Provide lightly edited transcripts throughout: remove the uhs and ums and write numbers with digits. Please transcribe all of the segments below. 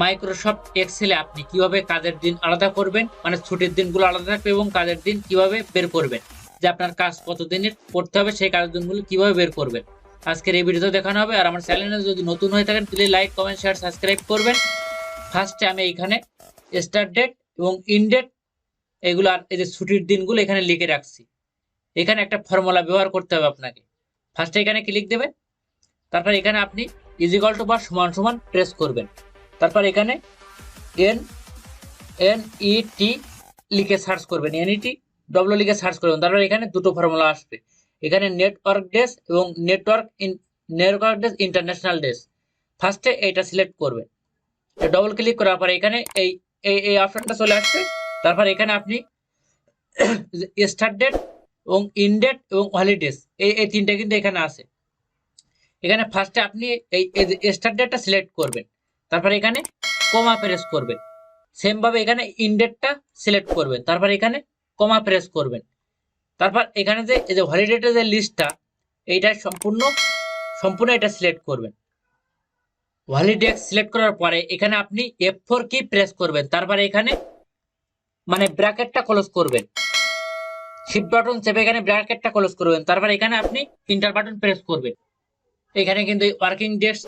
Microsoft এক্সেলে আপনি কিভাবে কাজের দিন আলাদা করবেন, মানে ছুটির দিনগুলো আলাদা থাকবে এবং কাজের দিন কিভাবে বের করবেন, যে আপনার কাজ কত দিনের করতে হবে সেই কাজের দিনগুলো কিভাবে বের করবেন আজকের এই ভিডিওতে দেখানো হবে। আর আমার চ্যানেলে যদি নতুন হয়ে থাকেন please like, comment, share, subscribe করবেন। ফার্স্টে আমি এখানে স্টার্ট ডেট এবং ইন ডেট এগুলো আর এই যে ছুটির দিনগুলো এখানে লিখে রাখছি। এখানে একটা ফর্মুলা ব্যবহার করতে হবে আপনাকে। ফার্স্টে এখানে ক্লিক দেবেন, তারপর এখানে আপনি ইজিক্যাল টু বা সমান সমান প্রেস করবেন। তারপর এখানে এন এন ই টি লিখে সার্চ করবেন, এনইটি ডব্লিউ লিখে সার্চ করবেন। তারপর এখানে দুটো ফর্মুলা আসবে, এখানে নেটওয়ার্ক ডেস এবং নেটওয়ার্ক ডেস ইন্টারন্যাশনাল ডেস। ফার্স্টে এইটা সিলেক্ট করবেন, ডবল ক্লিক করার পরে এখানে এই এই অপশনটা চলে আসবে। তারপর এখানে আপনি স্টার্ট ডেট এবং ইন ডেট এবং হলিডেজ এই তিনটা কিন্তু এখানে আছে। এখানে ফার্স্টে আপনি এই স্টার্ট ডেটটা সিলেক্ট করবেন, তারপর এখানে কমা প্রেস করবেন। সেম ভাবে এখানে ইন ডেটটা সিলেক্ট করবেন, তারপর এখানে কমা প্রেস করবেন। তারপর এখানে যে এই যে হলিডেটের যে লিস্টটা এইটা সম্পূর্ণ এটা সিলেক্ট করবেন। হলিডে সিলেক্ট করার পরে এখানে আপনি F4 কি প্রেস করবেন, তারপরে এখানে মানে ব্র্যাকেটটা ক্লোজ করবেন। শিফট বাটন চেপে এখানে ব্র্যাকেটটা ক্লোজ করবেন, তারপর এখানে আপনি এন্টার বাটন প্রেস করবেন। এখানে কিন্তু ওয়ার্কিং ডেটস,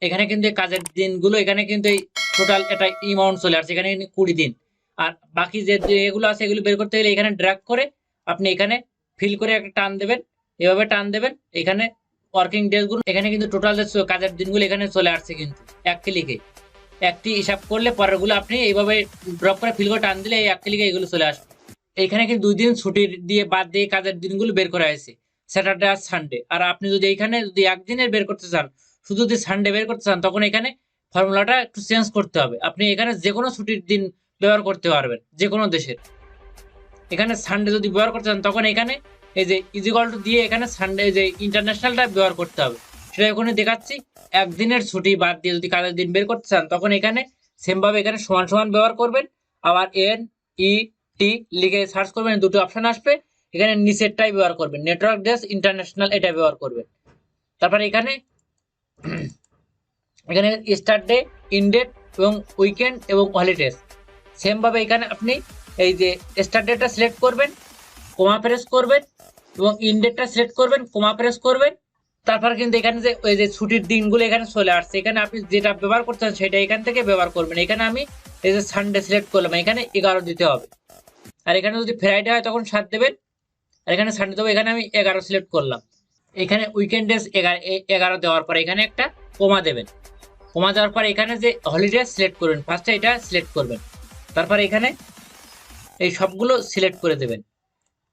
এখানে কিন্তু কাজের দিনগুলো এখানে কিন্তু টোটাল এটা অ্যামাউন্ট চলে আসছে, এখানে 20 দিন। আর বাকি যে এগুলো আছে এগুলো বের করতে গেলে এখানে ড্র্যাগ করে আপনি এখানে ফিল করে একটা টান দেবেন, এভাবে টান দেবেন। এখানে ওয়ার্কিং ডেজ গুলো এখানে কিন্তু টোটাল যে কাজের দিনগুলো এখানে চলে আসছে, কিন্তু এক ক্লিকে একটি হিসাব করলে পরেরগুলো আপনি এইভাবে ড্রপ করে ফিল করে টান দিলে এই এক ক্লিকে এগুলো চলে আসবে। এখানে কিন্তু 2 দিন ছুটির দিয়ে বাদ দিয়ে কাজের দিনগুলো বের করা হয়েছে, স্যাটারডে আর সানডে। আর আপনি যদি এখানে যদি একদিনের বের করতে চান, শুধু যদি সানডে বের করতে চান, তখন এখানে ফর্মুলাটা একটু চেঞ্জ করতে হবে। আপনি এখানে যে কোনো ছুটির দিন ব্যবহার করতে পারবেন, যে কোনো দেশের। এখানে সানডে যদি ব্যবহার করতে চান তখন এখানে এই যে ইজিক্যাল টু দিয়ে এখানে সানডে যে ইন্টারন্যাশনালটা ব্যবহার করতে হবে, সেটা এখানে দেখাচ্ছি। একদিনের ছুটি বাদ দিয়ে যদি কাজের দিন বের করতে চান তখন এখানে সেম ভাবে এখানে সমান সমান ব্যবহার করবেন। আবার এন ই টি লিখে সার্চ করবেন, দুটো অপশন আসবে। এখানে নিচেরটাই ব্যবহার করবেন, নেটওয়ার্ক ডেস ইন্টারন্যাশনাল এটা ব্যবহার করবেন। তারপর এখানে এখানে স্টার্ট ডে, ইন ডেট এবং উইকেন্ড এবং হলিডেজ সেম ভাবে এখানে আপনি এই যে স্টার্ট ডেটটা সিলেক্ট করবেন, কমা প্রেস করবেন, এবং ইন ডেটটা সিলেক্ট করবেন, কমা প্রেস করবেন। তারপর কিন্তু এখানে যে ওই যে ছুটির দিনগুলো এখানে চলে আসছে, এখানে আপনি যেটা ব্যবহার করছেন সেটা এখান থেকে ব্যবহার করবেন। এখানে আমি এই যে সানডে সিলেক্ট করলাম, এখানে 11 দিতে হবে। আর এখানে যদি ফ্রাইডে হয় তখন 7 দেবেন, আর এখানে সানডে দেবো, এখানে আমি 11 সিলেক্ট করলাম। এখানে উইকেন্ডেস 11 দেওয়ার পর এখানে একটা কমা দেবেন। কমা দেওয়ার পর এখানে যে হলিডে সিলেক্ট করবেন, ফার্স্টে এটা সিলেক্ট করবেন। তারপর এখানে এই সবগুলো সিলেক্ট করে দেবেন।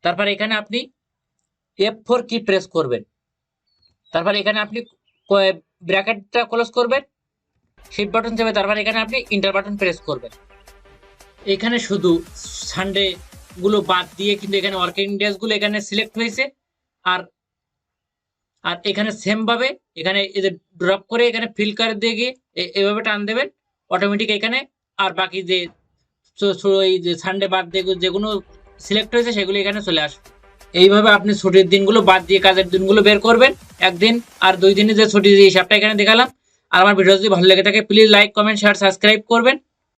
তারপর এখানে আপনি F4 কি প্রেস করবেন, তারপর এখানে আপনি ব্র্যাকেটটা ক্লোজ করবেন, শিফট বাটন চেপে তারপর এখানে আপনি এন্টার বাটন প্রেস করবেন। এখানে শুধু সানডে গুলো বাদ দিয়ে কিন্তু এখানে ওয়ার্কিং ডেজ গুলো এখানে সিলেক্ট হয়েছে। আর আর এখানে সেম ভাবে এখানে এই যে ড্রপ করে এখানে ফিল করে দিয়ে গিয়ে এভাবে টান দেবেন, অটোমেটিক এখানে আর বাকি যে এই যে সানডে বাদ দিয়ে যেগুলো সিলেক্ট হয়েছে সেগুলো এখানে চলে আসবে। এইভাবে আপনি ছুটির দিনগুলো বাদ দিয়ে কাজের দিনগুলো বের করবেন, একদিন আর 2 দিনের যে ছুটির হিসাবটা এখানে দেখালাম। আর আমার ভিডিও যদি ভালো লেগে থাকে please like, comment, share, subscribe করবেন।